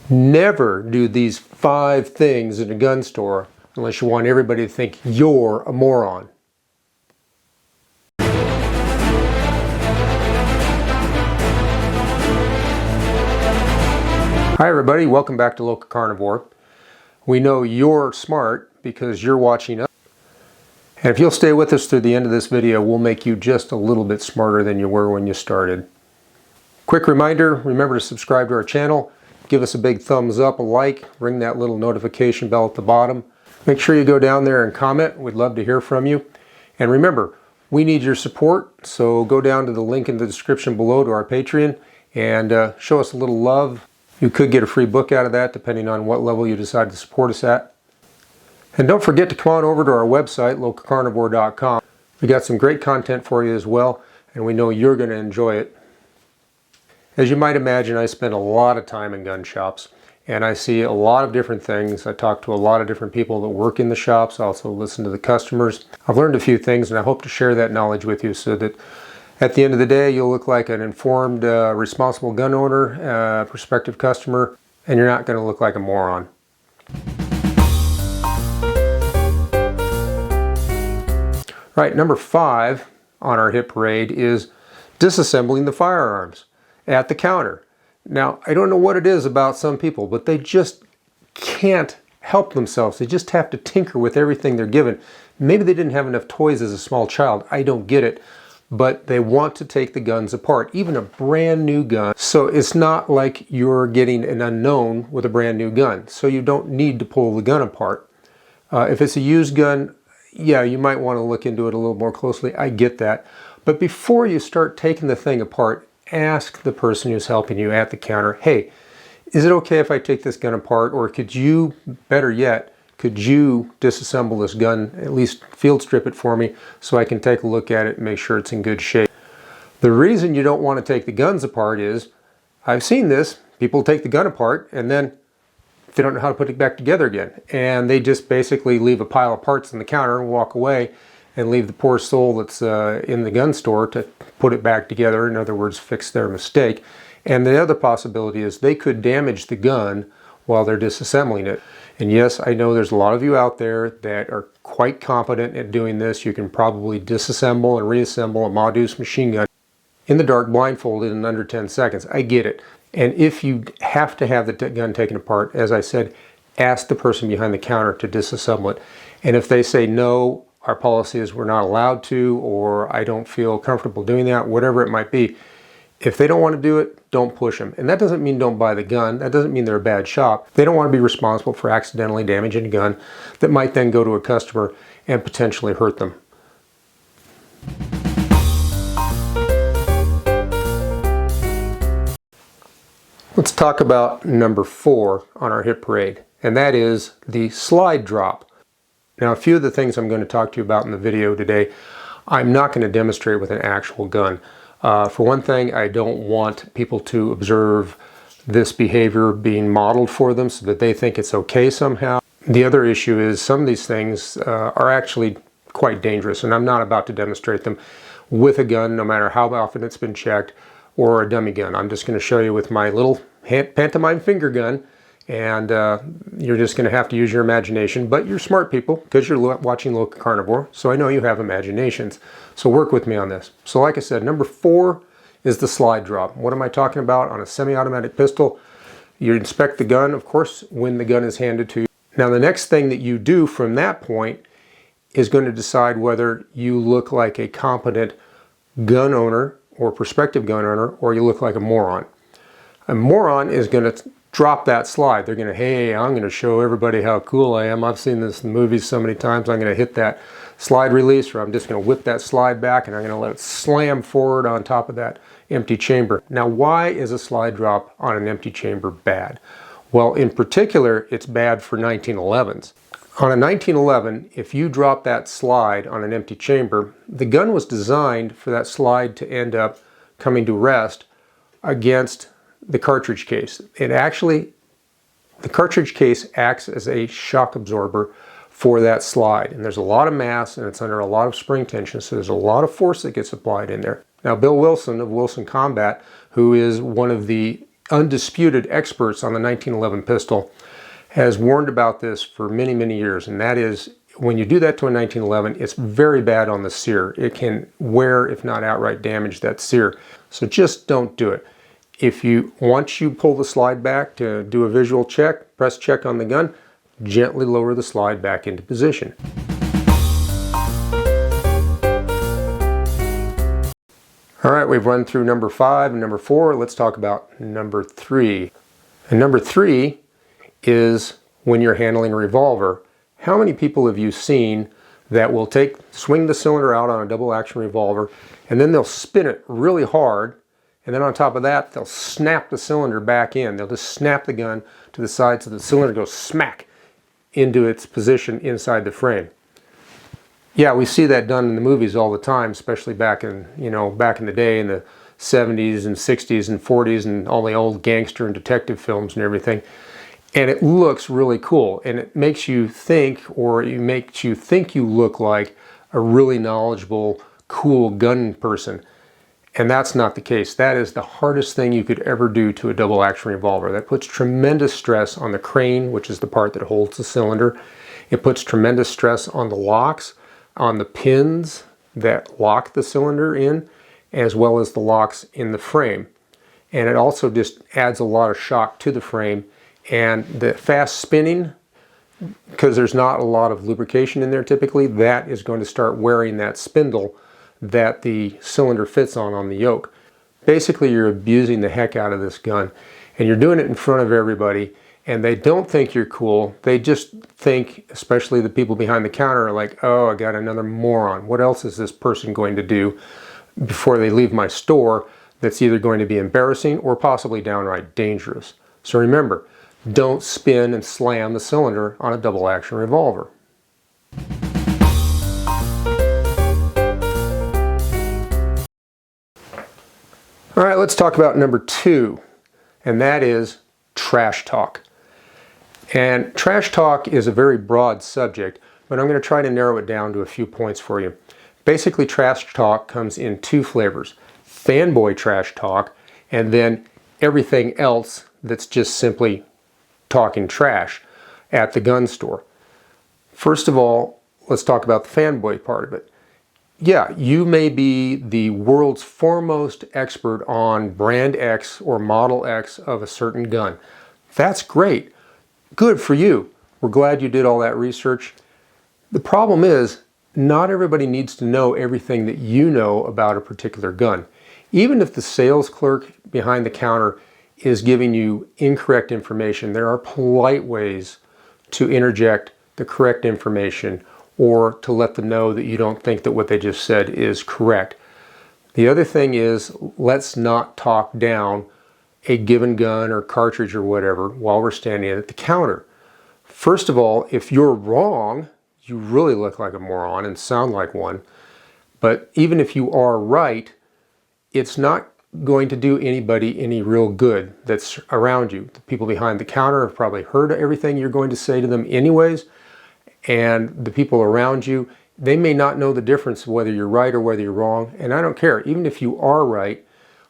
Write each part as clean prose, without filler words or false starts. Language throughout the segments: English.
Never do these 5 things in a gun store unless you want everybody to think you're a moron. Hi everybody, welcome back to LocaCarnivore. We know you're smart because you're watching us. And if you'll stay with us through the end of this video, we'll make you just a little bit smarter than you were when you started. Quick reminder, remember to subscribe to our channel. Give us a big thumbs up, a like, ring that little notification bell at the bottom. Make sure you go down there and comment. We'd love to hear from you. And remember, we need your support, so go down to the link in the description below to our Patreon and show us a little love. You could get a free book out of that depending on what level you decide to support us at. And don't forget to come on over to our website, LocaCarnivore.com. We got some great content for you as well, and we know you're going to enjoy it. As you might imagine, I spend a lot of time in gun shops, and I see a lot of different things. I talk to a lot of different people that work in the shops. I also listen to the customers. I've learned a few things, and I hope to share that knowledge with you so that at the end of the day, you'll look like an informed, responsible gun owner, prospective customer, and you're not going to look like a moron. Right, number 5 on our hit parade is disassembling the firearms at the counter. Now, I don't know what it is about some people, but they just can't help themselves. They just have to tinker with everything they're given. Maybe they didn't have enough toys as a small child. I don't get it. But they want to take the guns apart, even a brand new gun. So it's not like you're getting an unknown with a brand new gun. So you don't need to pull the gun apart. If it's a used gun, yeah, you might want to look into it a little more closely. I get that. But before you start taking the thing apart, ask the person who's helping you at the counter, hey, is it okay if I take this gun apart? Or could you, better yet, could you disassemble this gun, at least field strip it for me so I can take a look at it and make sure it's in good shape? The reason you don't want to take the guns apart is, I've seen this, people take the gun apart and then they don't know how to put it back together again. And they just basically leave a pile of parts on the counter and walk away and leave the poor soul that's in the gun store to put it back together, in other words, fix their mistake. And the other possibility is they could damage the gun while they're disassembling it. And yes, I know there's a lot of you out there that are quite competent at doing this. You can probably disassemble and reassemble a Modus machine gun in the dark blindfolded in under 10 seconds. I get it. And if you have to have the gun taken apart, as I said, ask the person behind the counter to disassemble it. And if they say no, our policy is we're not allowed to, or I don't feel comfortable doing that, whatever it might be. If they don't want to do it, don't push them. And that doesn't mean don't buy the gun. That doesn't mean they're a bad shop. They don't want to be responsible for accidentally damaging a gun that might then go to a customer and potentially hurt them. Let's talk about number 4 on our hit parade, and that is the slide drop. Now, a few of the things I'm going to talk to you about in the video today, I'm not going to demonstrate with an actual gun. For one thing, I don't want people to observe this behavior being modeled for them so that they think it's okay somehow. The other issue is some of these things are actually quite dangerous, and I'm not about to demonstrate them with a gun, no matter how often it's been checked, or a dummy gun. I'm just going to show you with my little pantomime finger gun, and you're just going to have to use your imagination. But you're smart people because you're watching LocaCarnivore, so I know you have imaginations. So work with me on this. So like I said, number 4 is the slide drop. What am I talking about? On a semi-automatic pistol, you inspect the gun, of course, when the gun is handed to you. Now the next thing that you do from that point is going to decide whether you look like a competent gun owner or prospective gun owner, or you look like a moron. A moron is going to drop that slide. They're going to, hey, I'm going to show everybody how cool I am. I've seen this in the movies so many times. I'm going to hit that slide release, or I'm just going to whip that slide back and I'm going to let it slam forward on top of that empty chamber. Now, why is a slide drop on an empty chamber bad? Well, in particular, it's bad for 1911s. On a 1911, if you drop that slide on an empty chamber, the gun was designed for that slide to end up coming to rest against the cartridge case. The cartridge case acts as a shock absorber for that slide, and there's a lot of mass and it's under a lot of spring tension, so there's a lot of force that gets applied in there. Now, Bill Wilson of Wilson Combat, who is one of the undisputed experts on the 1911 pistol, has warned about this for many, many years, and that is when you do that to a 1911, it's very bad on the sear. It can wear, if not outright damage, that sear. So just don't do it. Once you pull the slide back to do a visual check, press check on the gun, gently lower the slide back into position. All right, we've run through number 5 and number 4. Let's talk about number 3. And number 3 is when you're handling a revolver. How many people have you seen that will swing the cylinder out on a double action revolver, and then they'll spin it really hard, and then on top of that, they'll snap the cylinder back in. They'll just snap the gun to the side so the cylinder goes smack into its position inside the frame. Yeah, we see that done in the movies all the time, especially back in the day in the 70s and 60s and 40s and all the old gangster and detective films and everything. And it looks really cool, and it makes you think, or it makes you think you look like a really knowledgeable, cool gun person. And that's not the case. That is the hardest thing you could ever do to a double action revolver. That puts tremendous stress on the crane, which is the part that holds the cylinder. It puts tremendous stress on the locks, on the pins that lock the cylinder in, as well as the locks in the frame. And it also just adds a lot of shock to the frame. And the fast spinning, because there's not a lot of lubrication in there typically, that is going to start wearing that spindle that the cylinder fits on the yoke. Basically, you're abusing the heck out of this gun, and you're doing it in front of everybody, and they don't think you're cool. They just think, especially the people behind the counter, are like, oh, I got another moron. What else is this person going to do before they leave my store that's either going to be embarrassing or possibly downright dangerous? So remember, don't spin and slam the cylinder on a double action revolver. All right, let's talk about number 2, and that is trash talk. And trash talk is a very broad subject, but I'm going to try to narrow it down to a few points for you. Basically, trash talk comes in 2 flavors: fanboy trash talk, and then everything else that's just simply talking trash at the gun store. First of all, let's talk about the fanboy part of it. Yeah, you may be the world's foremost expert on brand X or model X of a certain gun. That's great. Good for you. We're glad you did all that research. The problem is, not everybody needs to know everything that you know about a particular gun. Even if the sales clerk behind the counter is giving you incorrect information, there are polite ways to interject the correct information or to let them know that you don't think that what they just said is correct. The other thing is, let's not talk down a given gun or cartridge or whatever while we're standing at the counter. First of all, if you're wrong, you really look like a moron and sound like one. But even if you are right, it's not going to do anybody any real good that's around you. The people behind the counter have probably heard everything you're going to say to them anyways, and the people around you, they may not know the difference whether you're right or whether you're wrong, and I don't care. Even if you are right,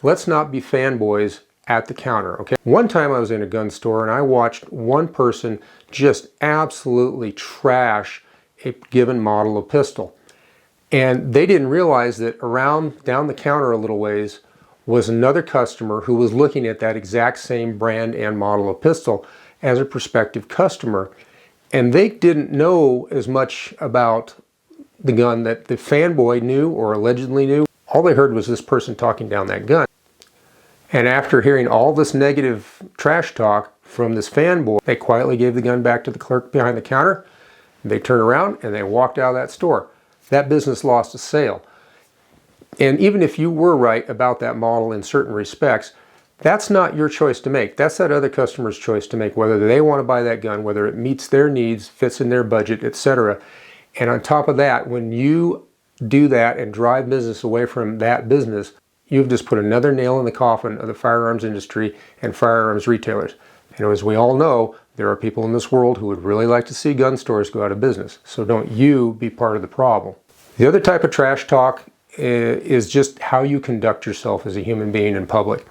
let's not be fanboys at the counter, okay? One time I was in a gun store and I watched one person just absolutely trash a given model of pistol. And they didn't realize that down the counter a little ways was another customer who was looking at that exact same brand and model of pistol as a prospective customer. And they didn't know as much about the gun that the fanboy knew or allegedly knew. All they heard was this person talking down that gun. And after hearing all this negative trash talk from this fanboy, they quietly gave the gun back to the clerk behind the counter. They turned around and they walked out of that store. That business lost a sale. And even if you were right about that model in certain respects, that's not your choice to make. That's that other customer's choice to make, whether they want to buy that gun, whether it meets their needs, fits in their budget, etc. And on top of that, when you do that and drive business away from that business, you've just put another nail in the coffin of the firearms industry and firearms retailers. And as we all know, there are people in this world who would really like to see gun stores go out of business. So don't you be part of the problem. The other type of trash talk is just how you conduct yourself as a human being in public.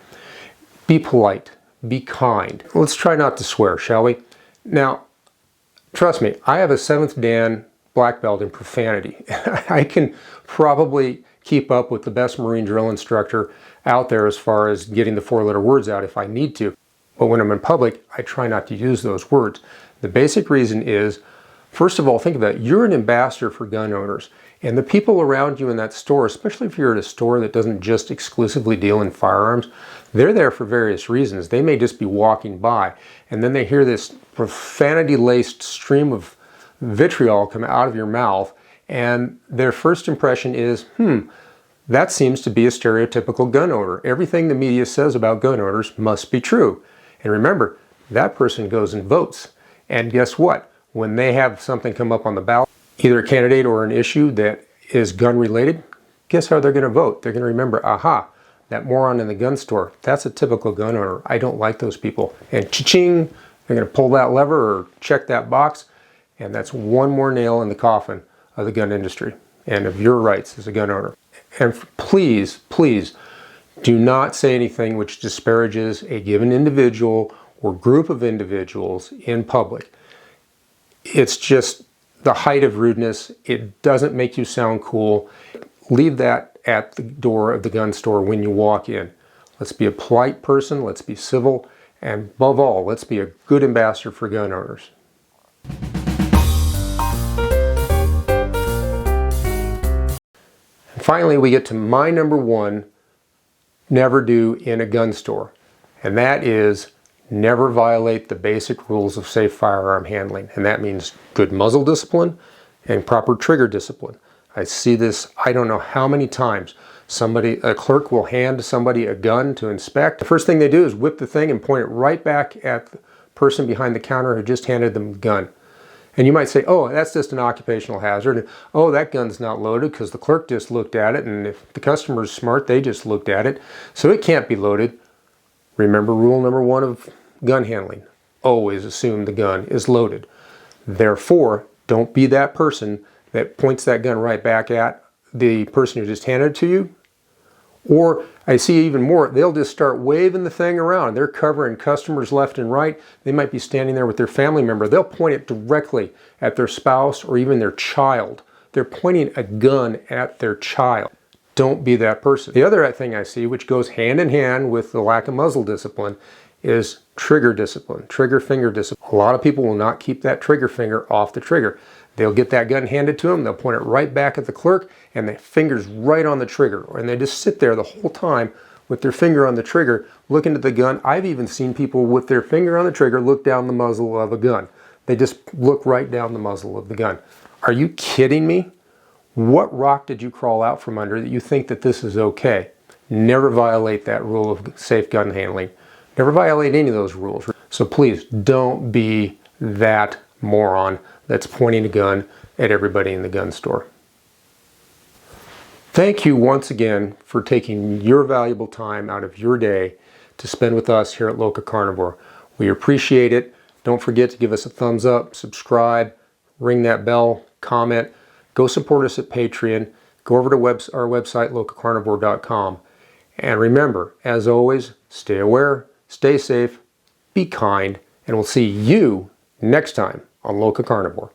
Be polite. be kind. Let's try not to swear, shall we? Now, trust me, I have a 7th Dan black belt in profanity. I can probably keep up with the best Marine drill instructor out there as far as getting the 4-letter words out if I need to. But when I'm in public, I try not to use those words. The basic reason is, first of all, think about it. You're an ambassador for gun owners. And the people around you in that store, especially if you're at a store that doesn't just exclusively deal in firearms, they're there for various reasons. They may just be walking by, and then they hear this profanity-laced stream of vitriol come out of your mouth, and their first impression is, that seems to be a stereotypical gun owner. Everything the media says about gun owners must be true. And remember, that person goes and votes. And guess what? When they have something come up on the ballot, either a candidate or an issue that is gun related, guess how they're going to vote? They're going to remember, aha, that moron in the gun store, that's a typical gun owner. I don't like those people. And cha-ching, they're going to pull that lever or check that box, and that's one more nail in the coffin of the gun industry and of your rights as a gun owner. And please, please, do not say anything which disparages a given individual or group of individuals in public. It's just the height of rudeness. It doesn't make you sound cool. Leave that at the door of the gun store when you walk in. Let's be a polite person, let's be civil, and above all, let's be a good ambassador for gun owners. And finally, we get to my number one never do in a gun store, and that is never violate the basic rules of safe firearm handling. And that means good muzzle discipline and proper trigger discipline. I see this, I don't know how many times. A clerk will hand somebody a gun to inspect. The first thing they do is whip the thing and point it right back at the person behind the counter who just handed them the gun. And you might say, oh, that's just an occupational hazard. Oh, that gun's not loaded because the clerk just looked at it, and if the customer's smart, they just looked at it. So it can't be loaded. Remember rule number one of gun handling. Always assume the gun is loaded. Therefore, don't be that person that points that gun right back at the person who just handed it to you. Or I see even more, they'll just start waving the thing around. They're covering customers left and right. They might be standing there with their family member. They'll point it directly at their spouse or even their child. They're pointing a gun at their child. Don't be that person. The other thing I see, which goes hand in hand with the lack of muzzle discipline, is trigger discipline, trigger finger discipline. A lot of people will not keep that trigger finger off the trigger. They'll get that gun handed to them, they'll point it right back at the clerk, and the finger's right on the trigger. And they just sit there the whole time with their finger on the trigger, looking at the gun. I've even seen people with their finger on the trigger look down the muzzle of a gun. They just look right down the muzzle of the gun. Are you kidding me? What rock did you crawl out from under that you think that this is okay? Never violate that rule of safe gun handling. Never violate any of those rules. So please don't be that moron that's pointing a gun at everybody in the gun store. Thank you once again for taking your valuable time out of your day to spend with us here at LocaCarnivore. We appreciate it. Don't forget to give us a thumbs up, subscribe, ring that bell, comment. Go support us at Patreon. Go over to our website, LocaCarnivore.com. And remember, as always, stay aware, stay safe, be kind, and we'll see you next time on LocaCarnivore.